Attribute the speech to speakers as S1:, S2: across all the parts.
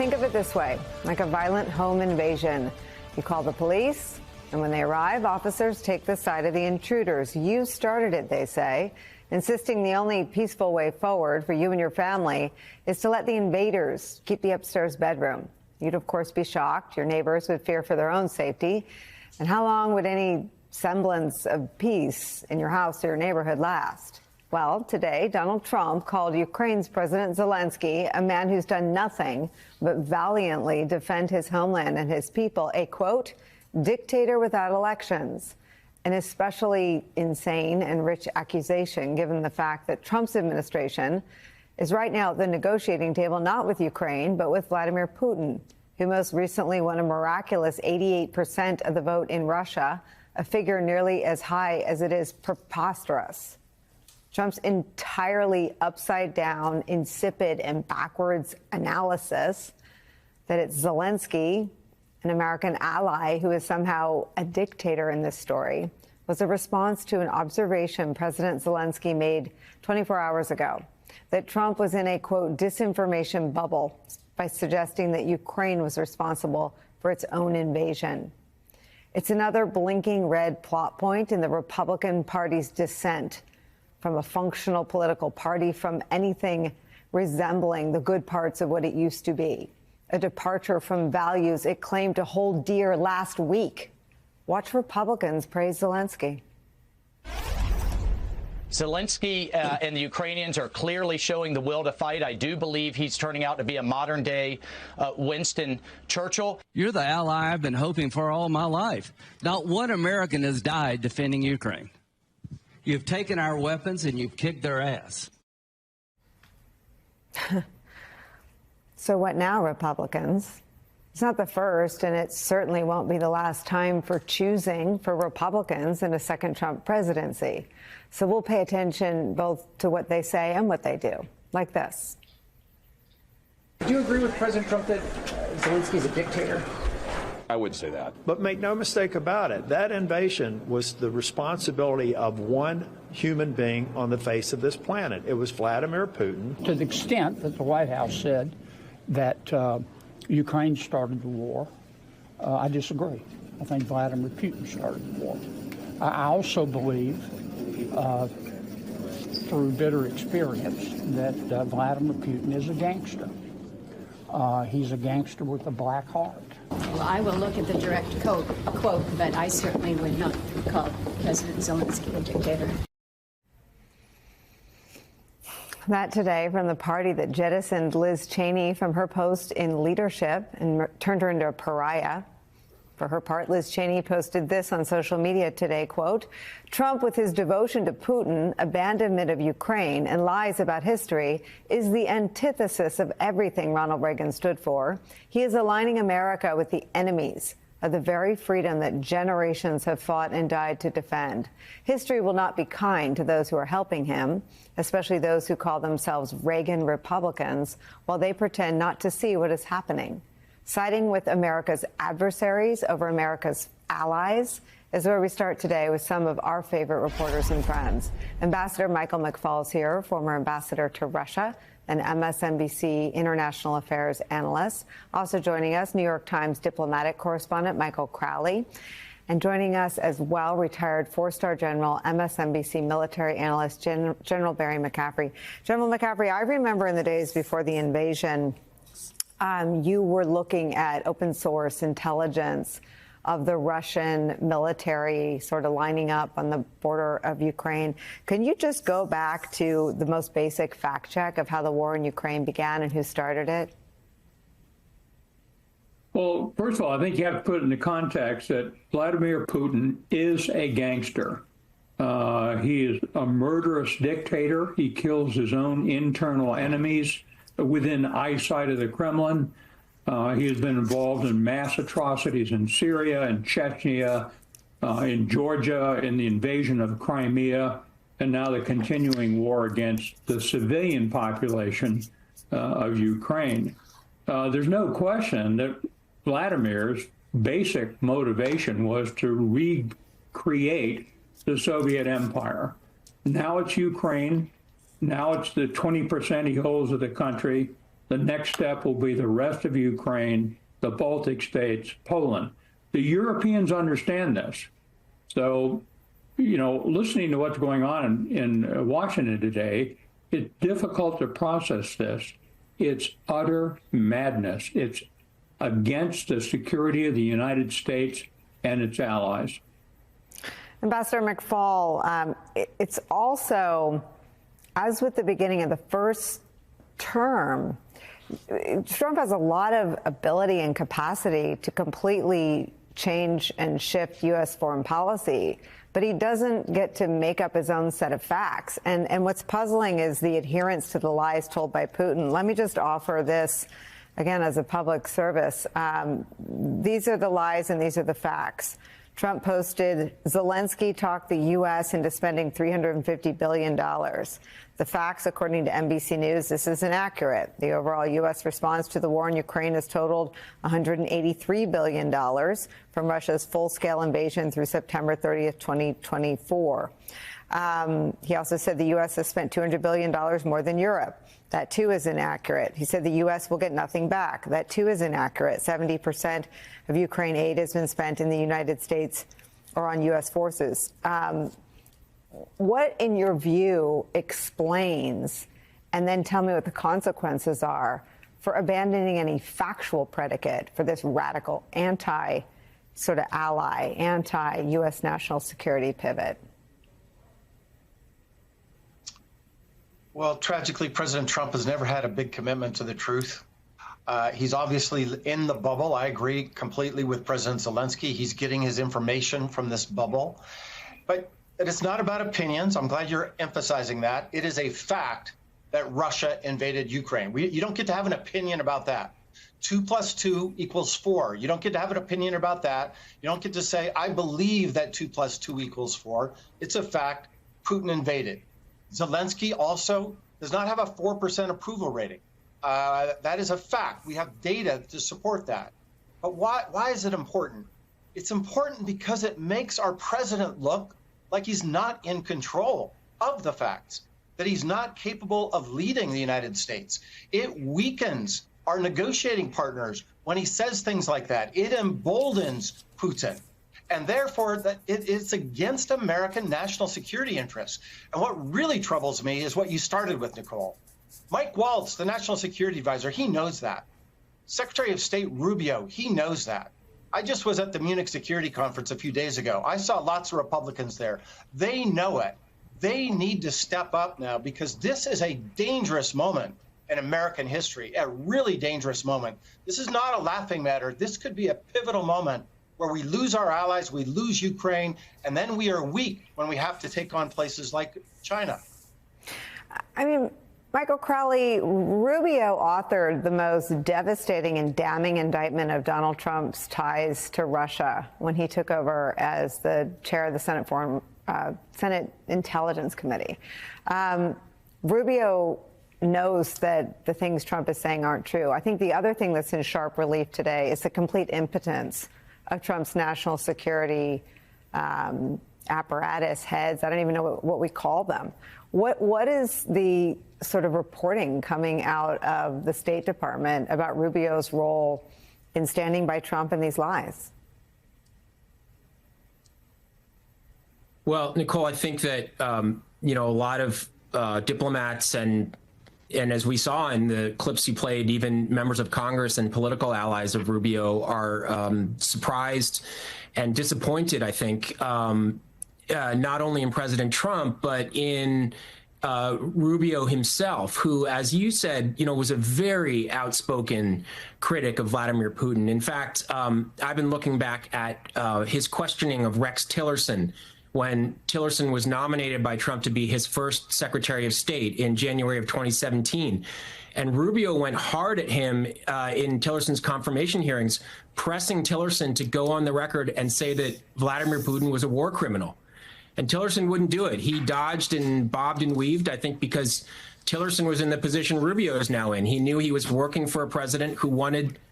S1: think of it this way, like a violent home invasion. You call the police, and when they arrive, officers take the side of the intruders. You started it, they say, insisting the only peaceful way forward for you and your family is to let the invaders keep the upstairs bedroom. You'd, of course, be shocked. Your neighbors would fear for their own safety. And how long would any semblance of peace in your house or your neighborhood last? Well, today, Donald Trump called Ukraine's President Zelensky, a man who's done nothing but valiantly defend his homeland and his people, a, quote, dictator without elections. An especially insane and rich accusation, given the fact that Trump's administration is right now at the negotiating table not with Ukraine, but with Vladimir Putin, who most recently won a miraculous 88% of the vote in Russia, a figure nearly as high as it is preposterous. Trump's entirely upside-down, insipid, and backwards analysis that it's Zelensky, an American ally who is somehow a dictator in this story, was a response to an observation President Zelensky made 24 hours ago, that Trump was in a, quote, disinformation bubble by suggesting that Ukraine was responsible for its own invasion. It's another blinking red plot point in the Republican Party's descent from a functional political party, from anything resembling the good parts of what it used to be. A departure from values it claimed to hold dear last week. Watch Republicans praise Zelensky.
S2: Zelensky and the Ukrainians are clearly showing the will to fight. I do believe he's turning out to be a modern-day Winston Churchill.
S3: You're the ally I've been hoping for all my life. Not one American has died defending Ukraine. You've taken our weapons and you've kicked their ass.
S1: So what now, Republicans? It's not the first, and it certainly won't be the last time for choosing for Republicans in a second Trump presidency. So we'll pay attention both to what they say and what they do, like this.
S4: Do you agree with President Trump that Zelensky is a dictator?
S5: I wouldn't say that.
S6: But make no mistake about it, that invasion was the responsibility of one human being on the face of this planet. It was Vladimir Putin.
S7: To the extent that the White House said that Ukraine started the war, I disagree. I think Vladimir Putin started the war. I also believe, through bitter experience, that Vladimir Putin is a gangster. He's a gangster with a black heart.
S8: Well, I will look at the direct quote, but I certainly would not call President Zelensky a dictator.
S1: That today from the party that jettisoned Liz Cheney from her post in leadership and turned her into a pariah. For her part, Liz Cheney posted this on social media today, quote, Trump, with his devotion to Putin, abandonment of Ukraine, and lies about history, is the antithesis of everything Ronald Reagan stood for. He is aligning America with the enemies of the very freedom that generations have fought and died to defend. History will not be kind to those who are helping him, especially those who call themselves Reagan Republicans, while they pretend not to see what is happening. Siding with America's adversaries over America's allies is where we start today with some of our favorite reporters and friends. Ambassador Michael McFaul is here, former ambassador to Russia, an MSNBC international affairs analyst. Also joining us, New York Times diplomatic correspondent Michael Crowley. And joining us as well, retired four-star general, MSNBC military analyst, General Barry McCaffrey. General McCaffrey, I remember in the days before the invasion, you were looking at open source intelligence of the Russian military sort of lining up on the border of Ukraine. Can you just go back to the most basic fact check of how the war in Ukraine began and who started it?
S9: Well, first of all, I think you have to put it in the context that Vladimir Putin is a gangster. He is a murderous dictator. He kills his own internal enemies within eyesight of the Kremlin. He has been involved in mass atrocities in Syria and Chechnya, in Georgia, in the invasion of Crimea, and now the continuing war against the civilian population of Ukraine. There's no question that Vladimir's basic motivation was to recreate the Soviet Empire. Now it's Ukraine. Now it's the 20% he holds of the country. The next step will be the rest of Ukraine, the Baltic states, Poland. The Europeans understand this. So, listening to what's going on in Washington today, it's difficult to process this. It's utter madness. It's against the security of the United States and its allies.
S1: Ambassador McFaul, it's also, as with the beginning of the first term, Trump has a lot of ability and capacity to completely change and shift U.S. foreign policy, but he doesn't get to make up his own set of facts. And what's puzzling is the adherence to the lies told by Putin. Let me just offer this, again, as a public service. These are the lies and these are the facts. Trump posted, Zelensky talked the U.S. into spending $350 billion. The facts, according to NBC News, this is inaccurate. The overall U.S. response to the war in Ukraine has totaled $183 billion from Russia's full-scale invasion through September 30th, 2024. He also said the U.S. has spent $200 billion more than Europe. That, too, is inaccurate. He said the U.S. will get nothing back. That, too, is inaccurate. 70% of Ukraine aid has been spent in the United States or on U.S. forces. What, in your view, explains, and then tell me what the consequences are, for abandoning any factual predicate for this radical anti-sort of ally, anti-U.S. national security pivot?
S10: Well, tragically, President Trump has never had a big commitment to the truth. He's obviously in the bubble. I agree completely with President Zelensky. He's getting his information from this bubble. But it's not about opinions. I'm glad you're emphasizing that. It is a fact that Russia invaded Ukraine. You don't get to have an opinion about that. 2 + 2 = 4. You don't get to have an opinion about that. You don't get to say, I believe that 2 + 2 = 4. It's a fact. Putin invaded. Zelensky also does not have a 4% approval rating. That is a fact. We have data to support that. But why is it important? It's important because it makes our president look like he's not in control of the facts, that he's not capable of leading the United States. It weakens our negotiating partners when he says things like that. It emboldens Putin. And therefore, it's against American national security interests. And what really troubles me is what you started with, Nicole. Mike Waltz, the national security advisor, he knows that. Secretary of State Rubio, he knows that. I just was at the Munich Security Conference a few days ago. I saw lots of Republicans there. They know it. They need to step up now because this is a dangerous moment in American history, a really dangerous moment. This is not a laughing matter. This could be a pivotal moment where we lose our allies, we lose Ukraine, and then we are weak when we have to take on places like China.
S1: I mean, Michael Crowley, Rubio authored the most devastating and damning indictment of Donald Trump's ties to Russia when he took over as the chair of the Senate Intelligence Committee. Rubio knows that the things Trump is saying aren't true. I think the other thing that's in sharp relief today is the complete impotence of Trump's national security apparatus heads. I don't even know what we call them. What is the sort of reporting coming out of the State Department about Rubio's role in standing by Trump and these lies?
S11: Well, Nicole, I think that, a lot of diplomats and as we saw in the clips you played, even members of Congress and political allies of Rubio are surprised and disappointed, I think, not only in President Trump, but in Rubio himself, who, as you said, was a very outspoken critic of Vladimir Putin. In fact, I've been looking back at his questioning of Rex Tillerson when Tillerson was nominated by Trump to be his first Secretary of State in January of 2017. And Rubio went hard at him in Tillerson's confirmation hearings, pressing Tillerson to go on the record and say that Vladimir Putin was a war criminal. And Tillerson wouldn't do it. He dodged and bobbed and weaved, I think, because Tillerson was in the position Rubio is now in. He knew he was working for a president who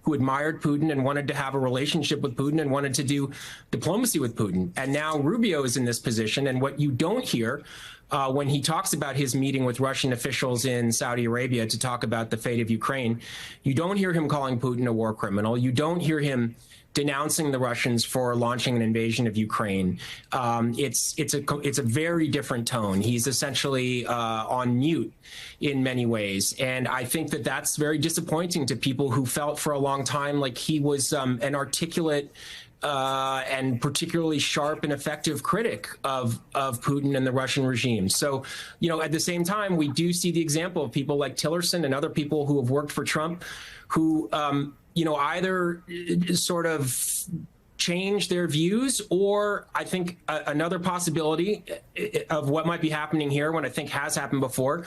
S11: who admired Putin and wanted to have a relationship with Putin and wanted to do diplomacy with Putin. And now Rubio is in this position. And what you don't hear when he talks about his meeting with Russian officials in Saudi Arabia to talk about the fate of Ukraine, you don't hear him calling Putin a war criminal. You don't hear him denouncing the Russians for launching an invasion of Ukraine. It's a very different tone. He's essentially on mute in many ways. And I think that that's very disappointing to people who felt for a long time like he was an articulate and particularly sharp and effective critic of Putin and the Russian regime. So, at the same time, we do see the example of people like Tillerson and other people who have worked for Trump who, either sort of change their views, or I think another possibility of what might be happening here, what I think has happened before,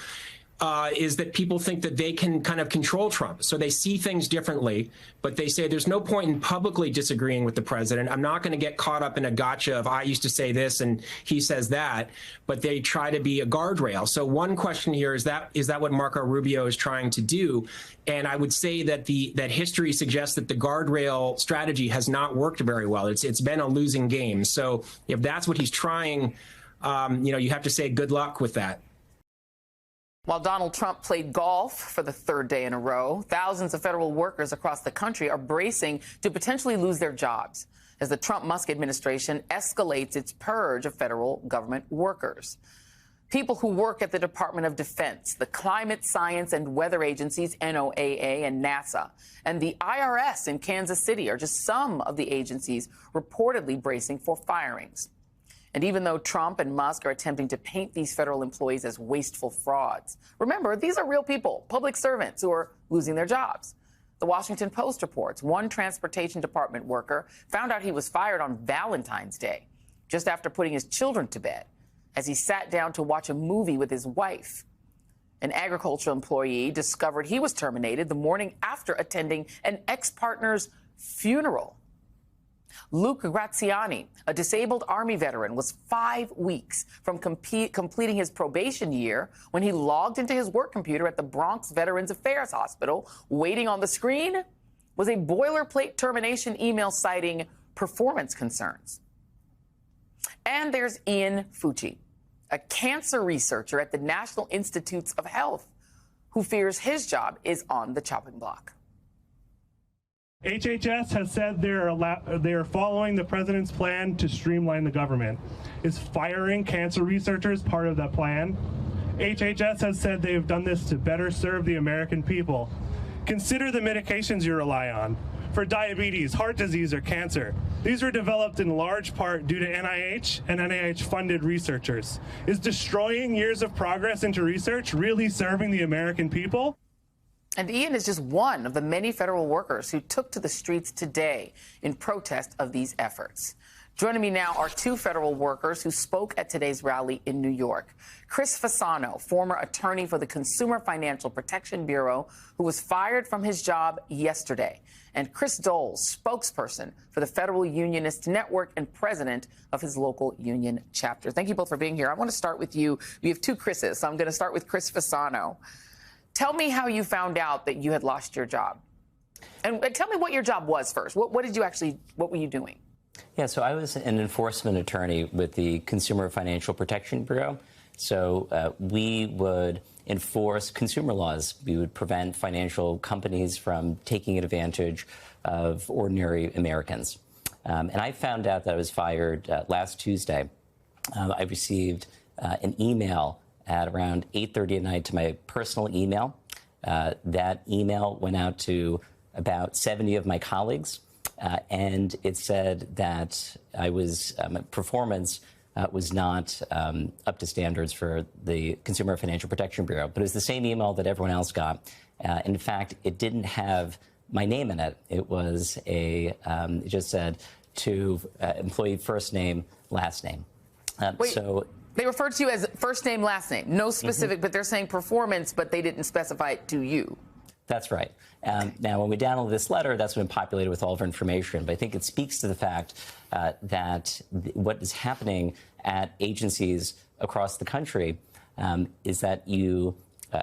S11: is that people think that they can kind of control Trump. So they see things differently, but they say there's no point in publicly disagreeing with the president. I'm not going to get caught up in a gotcha of I used to say this and he says that, but they try to be a guardrail. So one question here is that what Marco Rubio is trying to do? And I would say that that history suggests that the guardrail strategy has not worked very well. It's been a losing game. So if that's what he's trying, you have to say good luck with that.
S12: While Donald Trump played golf for the third day in a row, thousands of federal workers across the country are bracing to potentially lose their jobs as the Trump-Musk administration escalates its purge of federal government workers. People who work at the Department of Defense, the Climate Science and Weather Agencies, NOAA, and NASA, and the IRS in Kansas City are just some of the agencies reportedly bracing for firings. And even though Trump and Musk are attempting to paint these federal employees as wasteful frauds, remember, these are real people, public servants who are losing their jobs. The Washington Post reports one transportation department worker found out he was fired on Valentine's Day, just after putting his children to bed, as he sat down to watch a movie with his wife. An agricultural employee discovered he was terminated the morning after attending an ex-partner's funeral. Luke Graziani, a disabled Army veteran, was 5 weeks from completing his probation year when he logged into his work computer at the Bronx Veterans Affairs Hospital. Waiting on the screen was a boilerplate termination email citing performance concerns. And there's Ian Fucci, a cancer researcher at the National Institutes of Health, who fears his job is on the chopping block.
S13: HHS has said they're following the president's plan to streamline the government. Is firing cancer researchers part of that plan? HHS has said they have done this to better serve the American people. Consider the medications you rely on for diabetes, heart disease, or cancer. These were developed in large part due to NIH and NIH-funded researchers. Is destroying years of progress into research really serving the American people?
S12: And Ian is just one of the many federal workers who took to the streets today in protest of these efforts. Joining me now are two federal workers who spoke at today's rally in New York. Chris Fasano, former attorney for the Consumer Financial Protection Bureau, who was fired from his job yesterday, and Chris Doles, spokesperson for the Federal Unionist Network and president of his local union chapter. Thank you both for being here. I want to start with you. We have two Chris's, so I'm going to start with Chris Fasano. Tell me how you found out that you had lost your job. And tell me what your job was first. What were you doing?
S14: Yeah, so I was an enforcement attorney with the Consumer Financial Protection Bureau. So we would enforce consumer laws. We would prevent financial companies from taking advantage of ordinary Americans. And I found out that I was fired last Tuesday. I received an email at around 8:30 at night to my personal email. That email went out to about 70 of my colleagues, and it said that I was performance was not up to standards for the Consumer Financial Protection Bureau. But it was the same email that everyone else got. In fact, it didn't have my name in it. It was it just said to employee first name, last name. So
S12: they referred to you as first name, last name. No specific, but they're saying performance, but they didn't specify it to you.
S14: That's right. Now, when we download this letter, that's been populated with all of our information. But I think it speaks to the fact that what is happening at agencies across the country is that you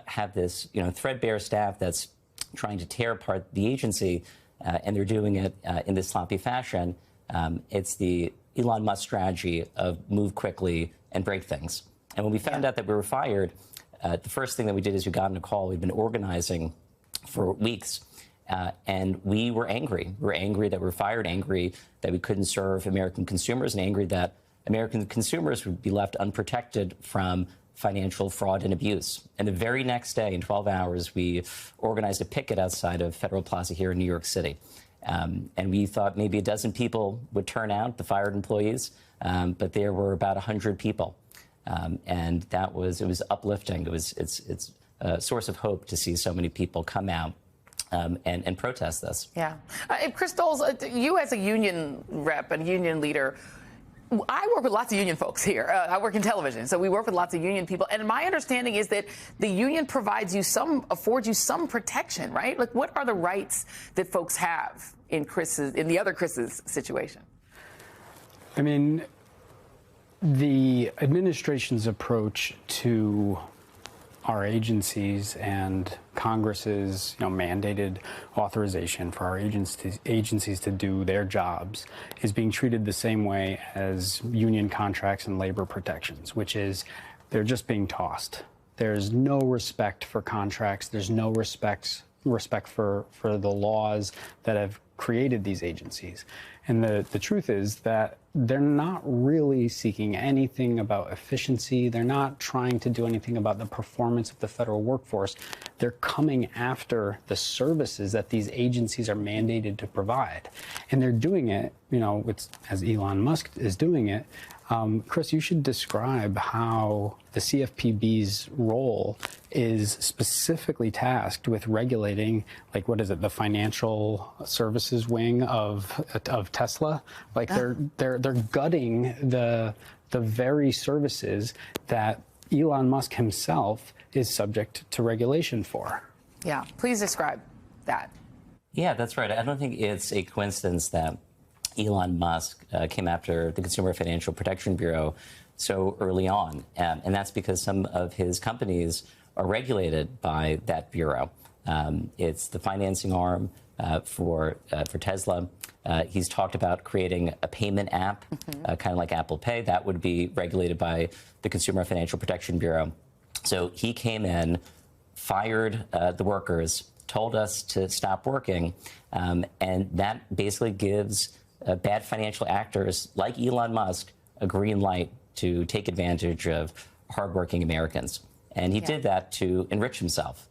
S14: have this, threadbare staff that's trying to tear apart the agency and they're doing it in this sloppy fashion. It's the Elon Musk strategy of move quickly and break things. And when we found out that we were fired, the first thing that we did is we got on a call. We'd been organizing for weeks, and we were angry. We were angry that we were fired, angry that we couldn't serve American consumers, and angry that American consumers would be left unprotected from financial fraud and abuse. And the very next day, in 12 hours, we organized a picket outside of Federal Plaza here in New York City. And we thought maybe a dozen people would turn out, the fired employees, but there were about 100 people. And it was uplifting. It's a source of hope to see so many people come out and protest this.
S12: Yeah. Chris Doles, you as a union rep and union leader, I work with lots of union folks here. I work in television, so we work with lots of union people. And my understanding is that the union affords you some protection, right? Like, what are the rights that folks have in the other Chris's situation?
S15: I mean, the administration's approach to our agencies and Congress's mandated authorization for our agencies to do their jobs is being treated the same way as union contracts and labor protections, which is they're just being tossed. There's no respect for contracts. There's no respect for the laws that have created these agencies. And the truth is that they're not really seeking anything about efficiency. They're not trying to do anything about the performance of the federal workforce. They're coming after the services that these agencies are mandated to provide. And they're doing it, as Elon Musk is doing it. Chris, you should describe how the CFPB's role is specifically tasked with regulating, the financial services wing of Tesla. They're gutting the very services that Elon Musk himself is subject to regulation for.
S12: Yeah, please describe that.
S14: Yeah, that's right. I don't think it's a coincidence that Elon Musk came after the Consumer Financial Protection Bureau so early on. And that's because some of his companies are regulated by that bureau. It's the financing arm for Tesla. He's talked about creating a payment app, kind of like Apple Pay. That would be regulated by the Consumer Financial Protection Bureau. So he came in, fired the workers, told us to stop working, and that basically gives bad financial actors like Elon Musk a green light to take advantage of hardworking Americans. And he did that to enrich himself.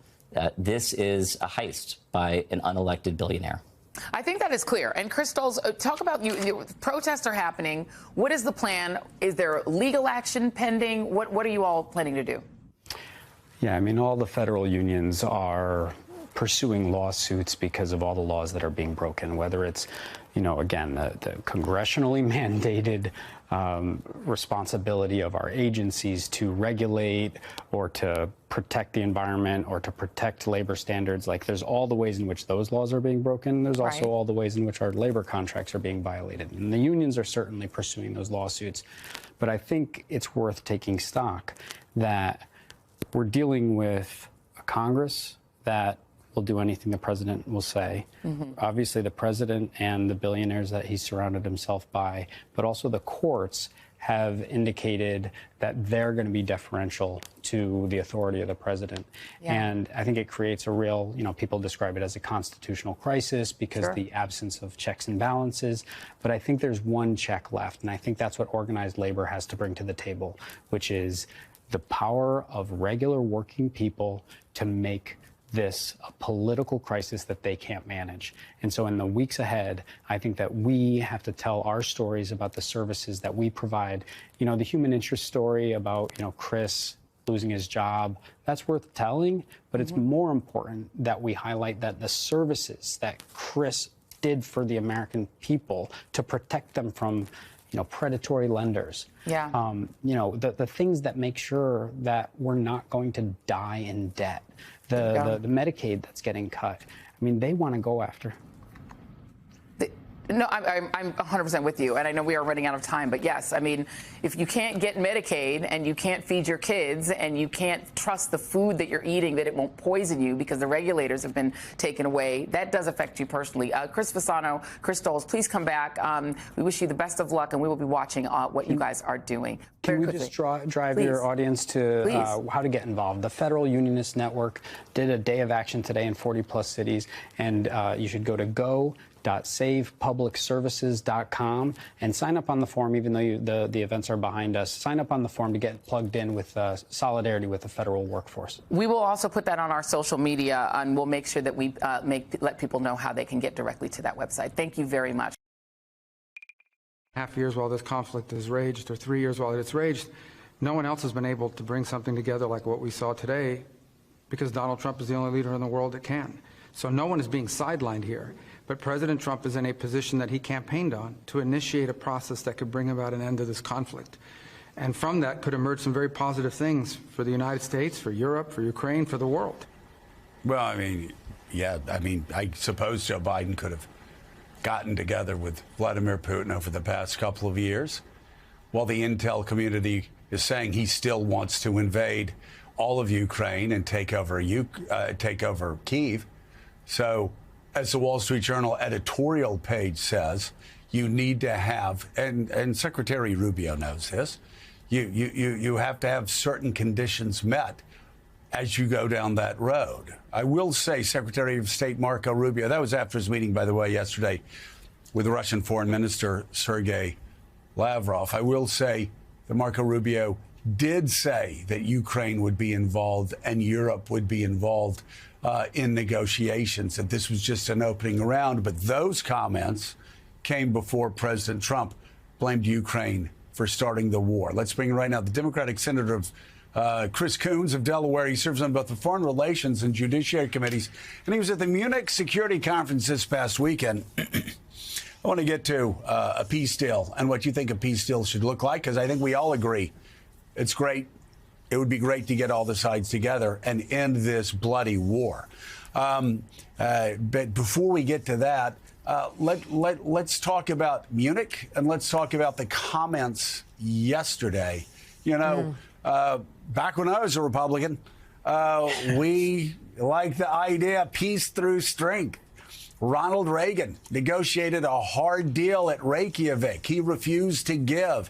S14: This is a heist by an unelected billionaire.
S12: I think that is clear. And Chris Doles, talk about protests are happening. What is the plan? Is there legal action pending? What are you all planning to do?
S15: Yeah, I mean, all the federal unions are pursuing lawsuits because of all the laws that are being broken, whether it's, again, the congressionally mandated responsibility of our agencies to regulate or to protect the environment or to protect labor standards. There's all the ways in which those laws are being broken. There's also all the ways in which our labor contracts are being violated. And the unions are certainly pursuing those lawsuits. But I think it's worth taking stock that we're dealing with a Congress that will do anything the president will say. Obviously, the president and the billionaires that he's surrounded himself by, but also the courts have indicated that they're going to be deferential to the authority of the president. And I think it creates a real, people describe it as a constitutional crisis because the absence of checks and balances. But I think there's one check left, and I think that's what organized labor has to bring to the table, which is the power of regular working people to make this a political crisis that they can't manage. And so in the weeks ahead, I think that we have to tell our stories about the services that we provide. The human interest story about, Chris losing his job, that's worth telling, but it's more important that we highlight that the services that Chris did for the American people to protect them from predatory lenders. The things that make sure that we're not going to die in debt. The Medicaid that's getting cut. I mean, they want to go after.
S12: No, I'm 100% with you, and I know we are running out of time, but yes, I mean, if you can't get Medicaid and you can't feed your kids and you can't trust the food that you're eating, that it won't poison you because the regulators have been taken away, that does affect you personally. Chris Fasano, Chris Doles, please come back. We wish you the best of luck, and we will be watching what you guys are doing.
S15: Can we just drive your audience to how to get involved? The Federal Unionist Network did a day of action today in 40-plus cities, and you should go to go.savepublicservices.com and sign up on the form, even though the events are behind us. Sign up on the form to get plugged in with solidarity with the federal workforce.
S12: We will also put that on our social media, and we'll make sure that we let people know how they can get directly to that website. Thank you very much.
S16: Half years while this conflict has raged, or 3 years while it's raged, no one else has been able to bring something together like what we saw today, because Donald Trump is the only leader in the world that can. So no one is being sidelined here. But President Trump is in a position that he campaigned on to initiate a process that could bring about an end to this conflict. And from that could emerge some very positive things for the United States, for Europe, for Ukraine, for the world.
S17: Well, I mean, yeah, I suppose Joe Biden could have gotten together with Vladimir Putin over the past couple of years, while the intel community is saying he still wants to invade all of Ukraine and take over Kyiv. So, as the Wall Street Journal editorial page says, you need to have, and Secretary Rubio knows this, you have to have certain conditions met as you go down that road. I will say Secretary of State Marco Rubio, that was after his meeting, by the way, yesterday with the Russian Foreign Minister Sergei Lavrov. I will say that Marco Rubio did say that Ukraine would be involved and Europe would be involved in negotiations, that this was just an opening round. But those comments came before President Trump blamed Ukraine for starting the war. Let's bring in right now the Democratic Senator of Chris Coons of Delaware. He serves on both the Foreign Relations and Judiciary Committees, and he was at the Munich Security Conference this past weekend. I want to get to a peace deal and what you think a peace deal should look like, because I think we all agree it's great. It would be great to get all the sides together and end this bloody war. But before we get to that, let's talk about Munich, and let's talk about the comments yesterday. You know, back when I was a Republican, we liked the idea of peace through strength. Ronald Reagan negotiated a hard deal at Reykjavik. He refused to give.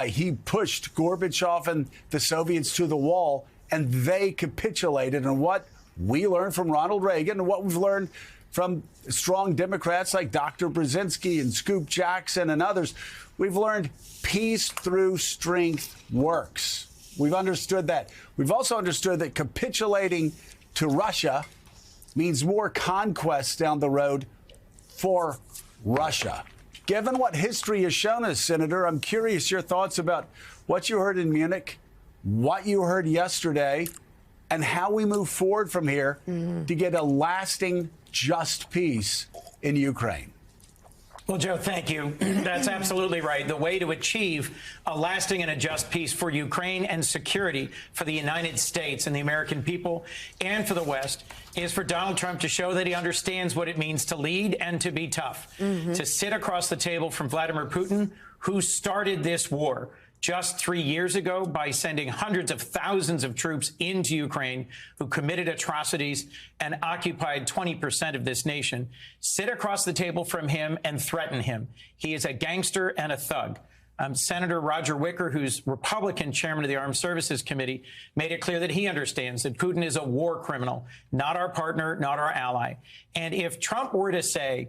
S17: He pushed Gorbachev and the Soviets to the wall, and they capitulated. And what we learned from Ronald Reagan, and what we've learned from strong Democrats like Dr. Brzezinski and Scoop Jackson and others, we've learned peace through strength works. We've understood that. We've also understood that capitulating to Russia means more conquests down the road for Russia. Given what history has shown us, Senator, I'm curious your thoughts about what you heard in Munich, what you heard yesterday, and how we move forward from here to get a lasting, just peace in Ukraine.
S18: Well, Joe, thank you. That's absolutely right. The way to achieve a lasting and a just peace for Ukraine and security for the United States and the American people and for the West is for Donald Trump to show that he understands what it means to lead and to be tough, to sit across the table from Vladimir Putin, who started this war just 3 years ago by sending hundreds of thousands of troops into Ukraine, who committed atrocities and occupied 20% of this nation. Sit across the table from him and threaten him. He is a gangster and a thug. Senator Roger Wicker, who's Republican chairman of the Armed Services Committee, made it clear that he understands that Putin is a war criminal, not our partner, not our ally. And if Trump were to say,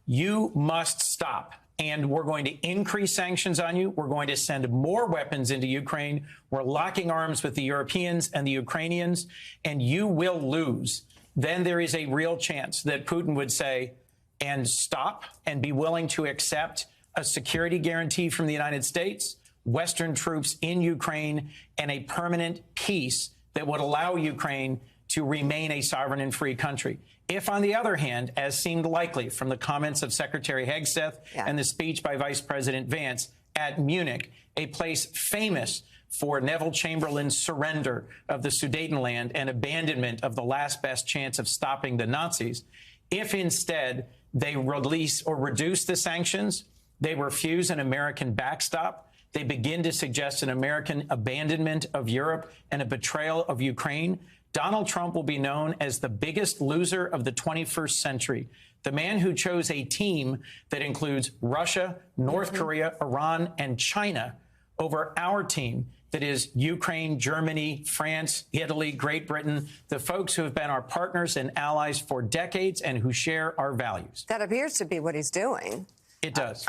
S18: you must stop, and we're going to increase sanctions on you, we're going to send more weapons into Ukraine, we're locking arms with the Europeans and the Ukrainians, and you will lose, then there is a real chance that Putin would say, and stop, and be willing to accept a security guarantee from the United States, Western troops in Ukraine, and a permanent peace that would allow Ukraine to remain a sovereign and free country. If, on the other hand, as seemed likely from the comments of Secretary Hegseth and the speech by Vice President Vance at Munich, a place famous for Neville Chamberlain's surrender of the Sudetenland and abandonment of the last best chance of stopping the Nazis, if instead They release or reduce the sanctions. They refuse an American backstop. They begin to suggest an American abandonment of Europe and a betrayal of Ukraine. Donald Trump will be known as the biggest loser of the 21st century, the man who chose a team that includes Russia, North Korea, Iran, and China over our team that is Ukraine, Germany, France, Italy, Great Britain, the folks who have been our partners and allies for decades and who share our values.
S19: That appears to be what he's doing.
S18: It does.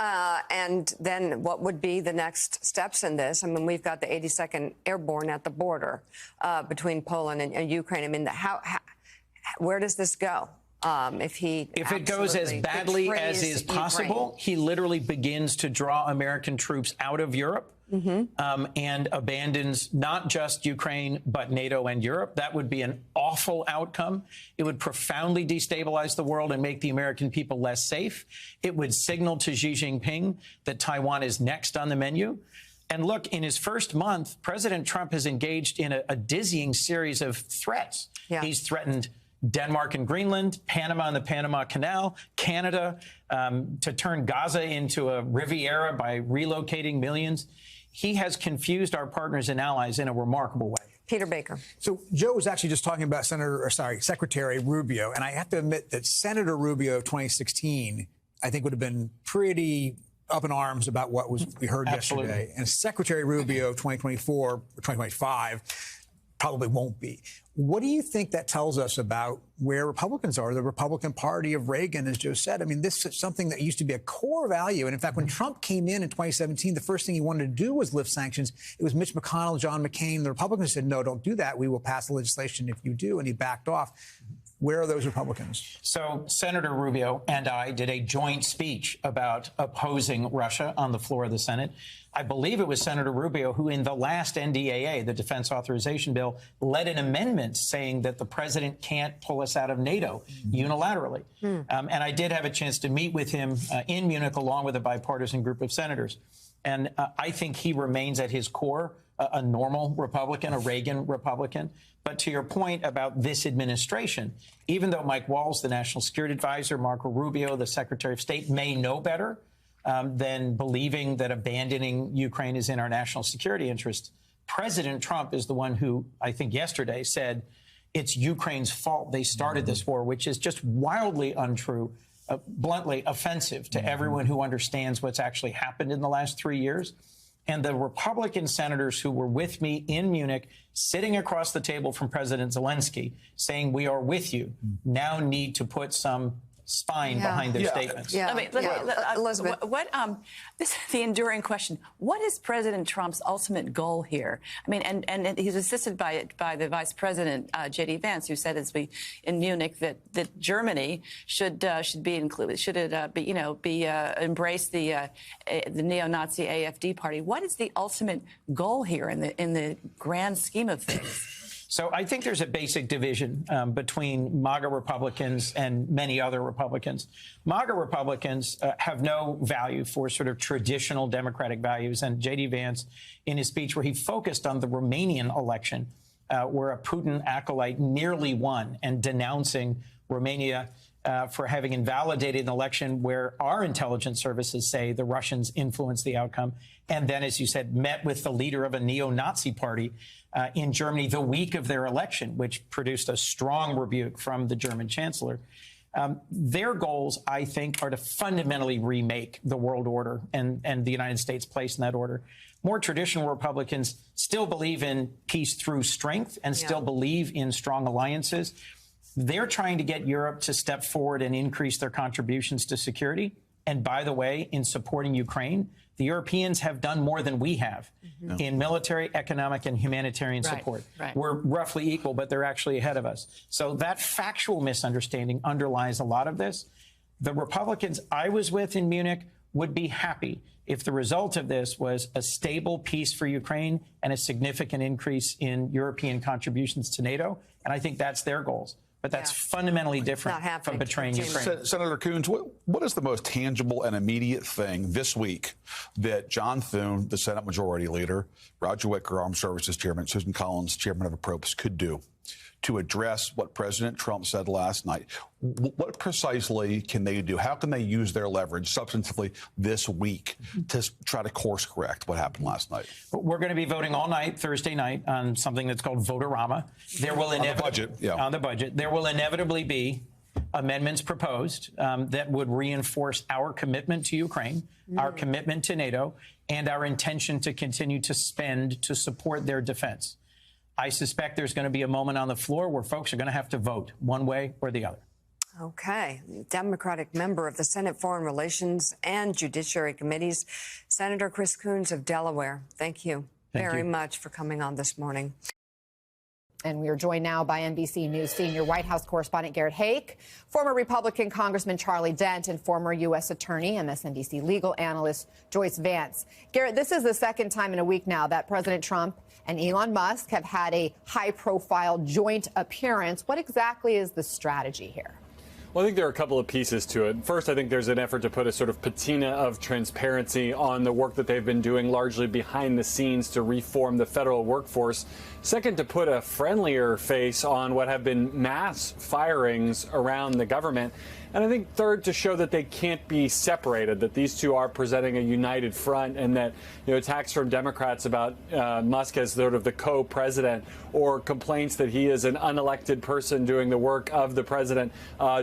S19: And then what would be the next steps in this? I mean, we've got the 82nd Airborne at the border between Poland and Ukraine. I mean, where does this go? If
S18: it goes as badly as is possible, he literally begins to draw American troops out of Europe. And abandons not just Ukraine, but NATO and Europe. That would be an awful outcome. It would profoundly destabilize the world and make the American people less safe. It would signal to Xi Jinping that Taiwan is next on the menu. And look, in his first month, President Trump has engaged in a dizzying series of threats. Yeah. He's threatened Denmark and Greenland, Panama and the Panama Canal, Canada, to turn Gaza into a Riviera by relocating millions. He has confused our partners and allies in a remarkable way.
S19: Peter Baker.
S20: So Joe was actually just talking about Secretary Rubio, and I have to admit that Senator Rubio of 2016, I think, would have been pretty up in arms about what we heard yesterday. And Secretary Rubio of 2024 or 2025 probably won't be. What do you think that tells us about where Republicans are, the Republican Party of Reagan, as Joe said? I mean, this is something that used to be a core value. And in fact, when Trump came in 2017, the first thing he wanted to do was lift sanctions. It was Mitch McConnell, John McCain. The Republicans said, no, don't do that. We will pass the legislation if you do. And he backed off. Where are those Republicans?
S18: So Senator Rubio and I did a joint speech about opposing Russia on the floor of the Senate. I believe it was Senator Rubio who, in the last NDAA, the Defense Authorization Bill, led an amendment saying that the president can't pull us out of NATO unilaterally. And I did have a chance to meet with him in Munich, along with a bipartisan group of senators. And I think he remains at his core a normal Republican, a Reagan Republican. But to your point about this administration, even though Mike Waltz, the National Security Advisor, Marco Rubio, the Secretary of State, may know better than believing that abandoning Ukraine is in our national security interest, President Trump is the one who, I think yesterday, said it's Ukraine's fault they started this war, which is just wildly untrue, bluntly offensive to everyone who understands what's actually happened in the last 3 years. And the Republican senators who were with me in Munich, sitting across the table from President Zelensky, saying we are with you, now need to put some spine behind their statements.
S21: Elizabeth, this is the enduring question. What is President Trump's ultimate goal here? I mean, and he's assisted by the Vice President J.D. Vance, who said as we in Munich that Germany should be included, should it embrace the neo-Nazi AfD party. What is the ultimate goal here in the grand scheme of things?
S18: So I think there's a basic division between MAGA Republicans and many other Republicans. MAGA Republicans have no value for sort of traditional democratic values. And J.D. Vance, in his speech where he focused on the Romanian election, where a Putin acolyte nearly won, and denouncing Romania for having invalidated an election where our intelligence services say the Russians influenced the outcome. And then, as you said, met with the leader of a neo-Nazi party in Germany the week of their election, which produced a strong rebuke from the German chancellor. Their goals, I think, are to fundamentally remake the world order and the United States' place in that order. More traditional Republicans still believe in peace through strength and still believe in strong alliances. They're trying to get Europe to step forward and increase their contributions to security. And by the way, in supporting Ukraine, the Europeans have done more than we have in military, economic, and humanitarian support. We're roughly equal, but they're actually ahead of us. So that factual misunderstanding underlies a lot of this. The Republicans I was with in Munich would be happy if the result of this was a stable peace for Ukraine and a significant increase in European contributions to NATO. And I think that's their goals. But that's fundamentally different from betraying Ukraine.
S5: Senator Coons, what is the most tangible and immediate thing this week that John Thune, the Senate Majority Leader, Roger Wicker, Armed Services Chairman, Susan Collins, Chairman of Appropriations, could do to address what President Trump said last night. What precisely can they do? How can they use their leverage substantively this week to try to course correct what happened last night?
S18: We're going to be voting all night, Thursday night, on something that's called Vote-A-Rama. There will
S5: on the budget, yeah.
S18: On the budget. There will inevitably be amendments proposed that would reinforce our commitment to Ukraine, our commitment to NATO, and our intention to continue to spend to support their defense. I suspect there's going to be a moment on the floor where folks are going to have to vote one way or the other.
S19: Okay. Democratic member of the Senate Foreign Relations and Judiciary Committees, Senator Chris Coons of Delaware. Thank you very much for coming on this morning.
S2: And we are joined now by NBC News senior White House correspondent Garrett Haake, former Republican Congressman Charlie Dent, and former U.S. Attorney, MSNBC legal analyst Joyce Vance. Garrett, this is the second time in a week now that President Trump and Elon Musk have had a high-profile joint appearance. What exactly is the strategy here?
S22: Well, I think there are a couple of pieces to it. First, I think there's an effort to put a sort of patina of transparency on the work that they've been doing largely behind the scenes to reform the federal workforce. Second, to put a friendlier face on what have been mass firings around the government. And I think third, to show that they can't be separated, that these two are presenting a united front, and that, you know, attacks from Democrats about Musk as sort of the co-president, or complaints that he is an unelected person doing the work of the president,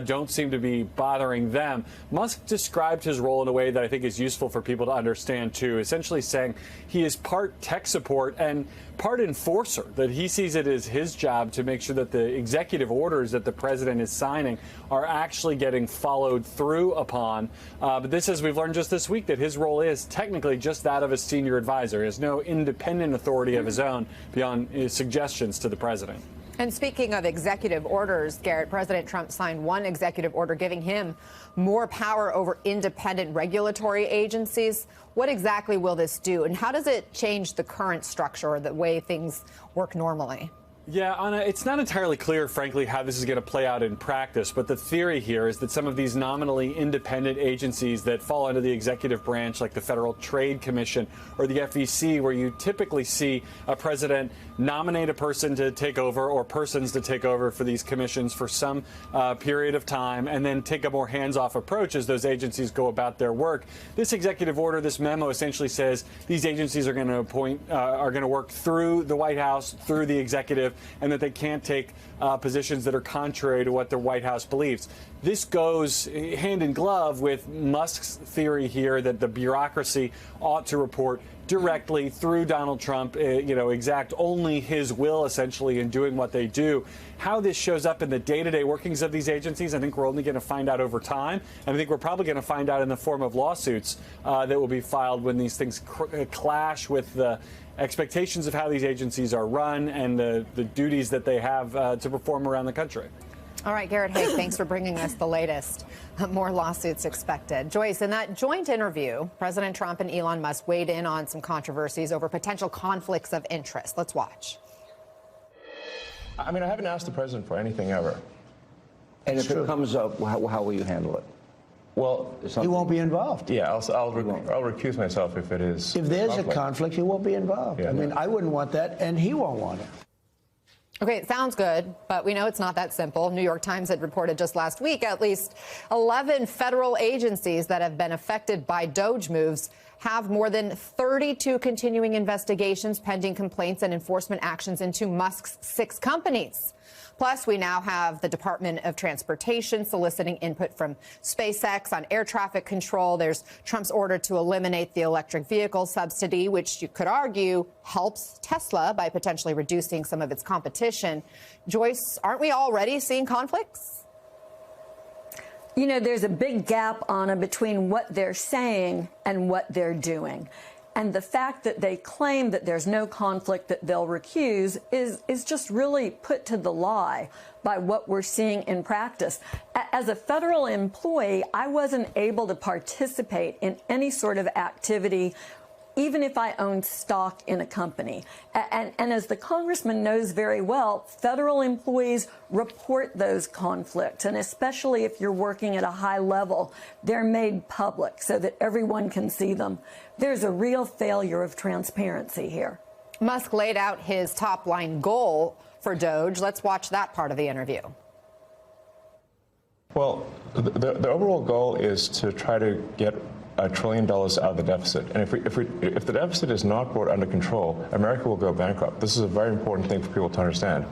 S22: don't seem to be bothering them. Musk described his role in a way that I think is useful for people to understand, too, essentially saying he is part tech support and part enforcer, that he sees it as his job to make sure that the executive orders that the president is signing are actually getting followed through upon. But this, as we've learned just this week, that his role is technically just that of a senior advisor. He has no independent authority of his own beyond his suggestions to the president.
S2: And speaking of executive orders, Garrett, President Trump signed one executive order giving him more power over independent regulatory agencies. What exactly will this do, and how does it change the current structure or the way things work normally?
S22: Yeah, Anna, it's not entirely clear, frankly, how this is going to play out in practice. But the theory here is that some of these nominally independent agencies that fall under the executive branch, like the Federal Trade Commission or the FEC, where you typically see a president nominate a person to take over or persons to take over for these commissions for some period of time and then take a more hands-off approach as those agencies go about their work. This executive order, this memo, essentially says these agencies are going to work through the White House, through the executive, and that they can't take positions that are contrary to what the White House believes. This goes hand in glove with Musk's theory here that the bureaucracy ought to report directly through Donald Trump, exact only his will, essentially, in doing what they do. How this shows up in the day-to-day workings of these agencies, I think we're only going to find out over time. And I think we're probably going to find out in the form of lawsuits that will be filed when these things clash with the expectations of how these agencies are run and the duties that they have to perform around the country.
S2: All right, Garrett Haake, thanks for bringing us the latest. More lawsuits expected. Joyce, in that joint interview, President Trump and Elon Musk weighed in on some controversies over potential conflicts of interest. Let's watch.
S23: I mean, I haven't asked the president for anything ever.
S24: And if it comes up, how will you handle it?
S23: Well,
S24: he won't be involved.
S23: Yeah, I'll recuse myself if it is.
S24: If there's a conflict, he won't be involved.
S23: Yeah,
S24: I mean, I wouldn't want that, and he won't want it.
S2: Okay, it sounds good, but we know it's not that simple. New York Times had reported just last week at least 11 federal agencies that have been affected by DOGE moves have more than 32 continuing investigations, pending complaints, and enforcement actions into Musk's 6 companies. Plus, we now have the Department of Transportation soliciting input from SpaceX on air traffic control. There's Trump's order to eliminate the electric vehicle subsidy, which you could argue helps Tesla by potentially reducing some of its competition. Joyce, aren't we already seeing conflicts?
S25: You know, there's a big gap, Anna, between what they're saying and what they're doing. And the fact that they claim that there's no conflict that they'll recuse is just really put to the lie by what we're seeing in practice. As a federal employee, I wasn't able to participate in any sort of activity, even if I owned stock in a company. And as the congressman knows very well, federal employees report those conflicts. And especially if you're working at a high level, they're made public so that everyone can see them. There's a real failure of transparency here.
S2: Musk laid out his top line goal for Doge. Let's watch that part of the interview.
S23: Well, the overall goal is to try to get $1 trillion out of the deficit. And if the deficit is not brought under control, America will go bankrupt. This is a very important thing for people to understand.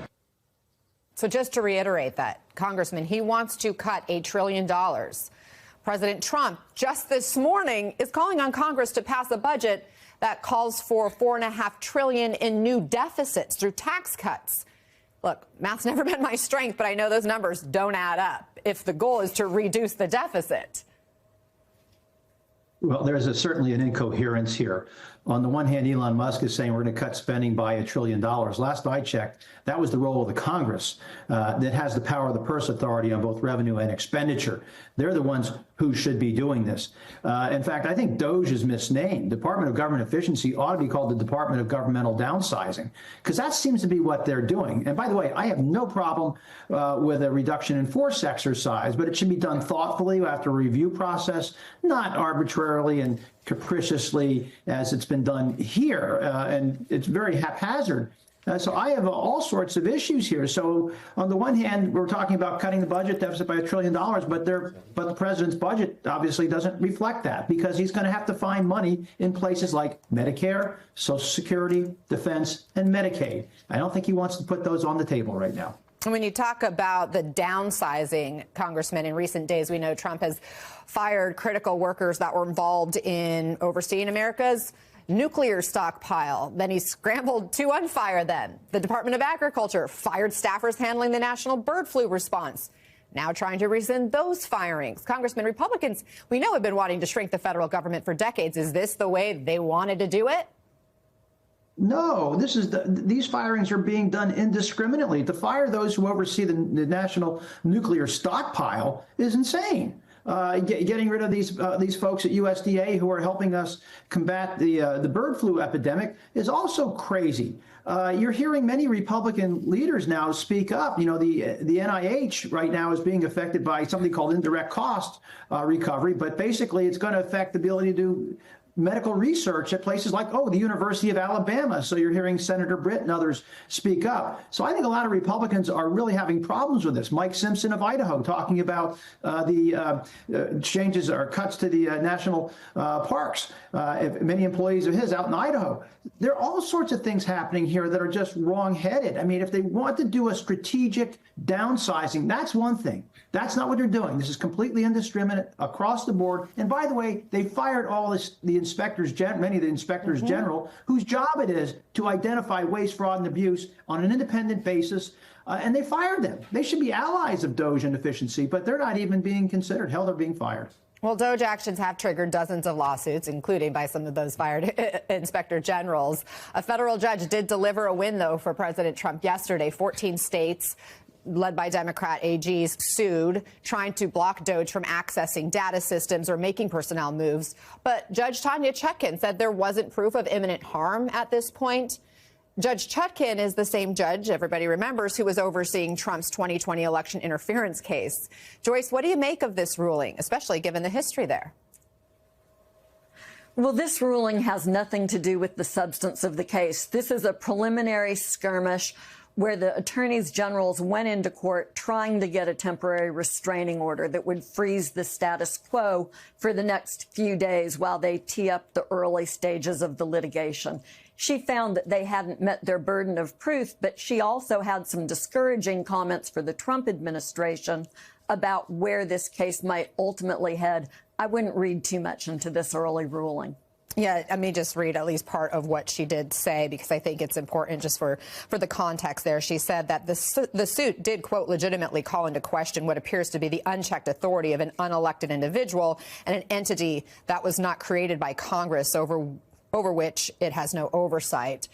S2: So just to reiterate that, Congressman, he wants to cut $1 trillion. President Trump just this morning is calling on Congress to pass a budget that calls for $4.5 trillion in new deficits through tax cuts. Look, math's never been my strength, but I know those numbers don't add up if the goal is to reduce the deficit.
S3: Well, there's certainly an incoherence here. On the one hand, Elon Musk is saying we're going to cut spending by $1 trillion. Last I checked, that was the role of the Congress that has the power of the purse authority on both revenue and expenditure. They're the ones who should be doing this. In fact, I think DOGE is misnamed. Department of Government Efficiency ought to be called the Department of Governmental Downsizing, because that seems to be what they're doing. And by the way, I have no problem with a reduction in force exercise, but it should be done thoughtfully after a review process, not arbitrarily and capriciously as it's been done here. And it's very haphazard. So I have all sorts of issues here. So on the one hand, we're talking about cutting the budget deficit by $1 trillion, but the president's budget obviously doesn't reflect that, because he's going to have to find money in places like Medicare, Social Security, Defense, and Medicaid. I don't think he wants to put those on the table right now.
S2: When you talk about the downsizing, Congressman, in recent days, we know Trump has fired critical workers that were involved in overseeing America's nuclear stockpile. Then he scrambled to unfire them. The Department of Agriculture fired staffers handling the national bird flu response. Now trying to rescind those firings. Congressman, Republicans, we know, have been wanting to shrink the federal government for decades. Is this the way they wanted to do it?
S3: No, these firings are being done indiscriminately. To fire those who oversee the national nuclear stockpile is insane. Getting rid of these folks at USDA who are helping us combat the bird flu epidemic is also crazy. You're hearing many Republican leaders now speak up. You know, the NIH right now is being affected by something called indirect cost recovery, but basically it's going to affect the ability to do medical research at places like, the University of Alabama. So you're hearing Senator Britt and others speak up. So I think a lot of Republicans are really having problems with this. Mike Simpson of Idaho talking about the changes or cuts to the national parks. Many employees of his out in Idaho. There are all sorts of things happening here that are just wrong-headed. I mean, if they want to do a strategic downsizing, that's one thing. That's not what they're doing. This is completely indiscriminate across the board. And by the way, they fired the inspectors, many of the inspectors general, whose job it is to identify waste, fraud, and abuse on an independent basis. And they fired them. They should be allies of DOGE and efficiency, but they're not even being considered. Hell, they're being fired.
S2: Well, DOGE actions have triggered dozens of lawsuits, including by some of those fired inspector generals. A federal judge did deliver a win, though, for President Trump yesterday. 14 states, led by Democrat AGs, sued, trying to block DOGE from accessing data systems or making personnel moves. But Judge Tanya Chutkan said there wasn't proof of imminent harm at this point. Judge Chutkan is the same judge, everybody remembers, who was overseeing Trump's 2020 election interference case. Joyce, what do you make of this ruling, especially given the history there?
S25: Well, this ruling has nothing to do with the substance of the case. This is a preliminary skirmish where the attorneys generals went into court trying to get a temporary restraining order that would freeze the status quo for the next few days while they tee up the early stages of the litigation. She found that they hadn't met their burden of proof, but she also had some discouraging comments for the Trump administration about where this case might ultimately head. I wouldn't read too much into this early ruling.
S2: Yeah, let me just read at least part of what she did say, because I think it's important just for the context there. She said that the suit did, quote, legitimately call into question what appears to be the unchecked authority of an unelected individual and an entity that was not created by Congress over which it has no oversight.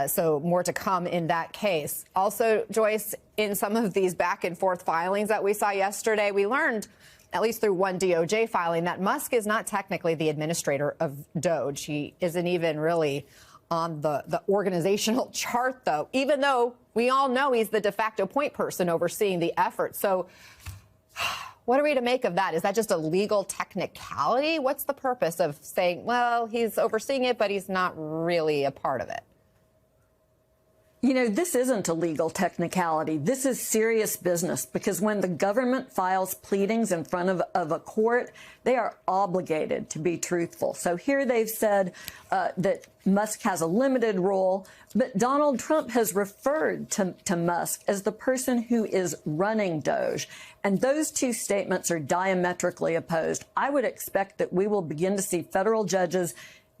S2: So more to come in that case. Also, Joyce, in some of these back and forth filings that we saw yesterday, we learned, at least through one DOJ filing, that Musk is not technically the administrator of DOGE. He isn't even really on the organizational chart, though, even though we all know he's the de facto point person overseeing the effort. So what are we to make of that? Is that just a legal technicality? What's the purpose of saying, well, he's overseeing it, but he's not really a part of it?
S25: You know, this isn't a legal technicality. This is serious business, because when the government files pleadings in front of a court, they are obligated to be truthful. So here they've said that Musk has a limited role, but Donald Trump has referred to Musk as the person who is running Doge. And those two statements are diametrically opposed. I would expect that we will begin to see federal judges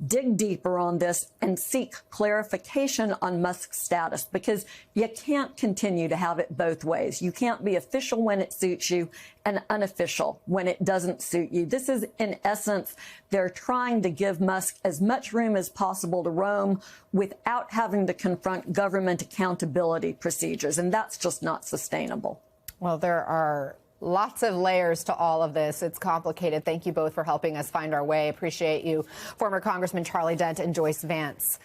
S25: dig deeper on this and seek clarification on Musk's status, because you can't continue to have it both ways. You can't be official when it suits you and unofficial when it doesn't suit you. This is, in essence, they're trying to give Musk as much room as possible to roam without having to confront government accountability procedures, and that's just not sustainable.
S2: Well, there are lots of layers to all of this. It's complicated. Thank you both for helping us find our way. Appreciate you, former Congressman Charlie Dent and Joyce Vance.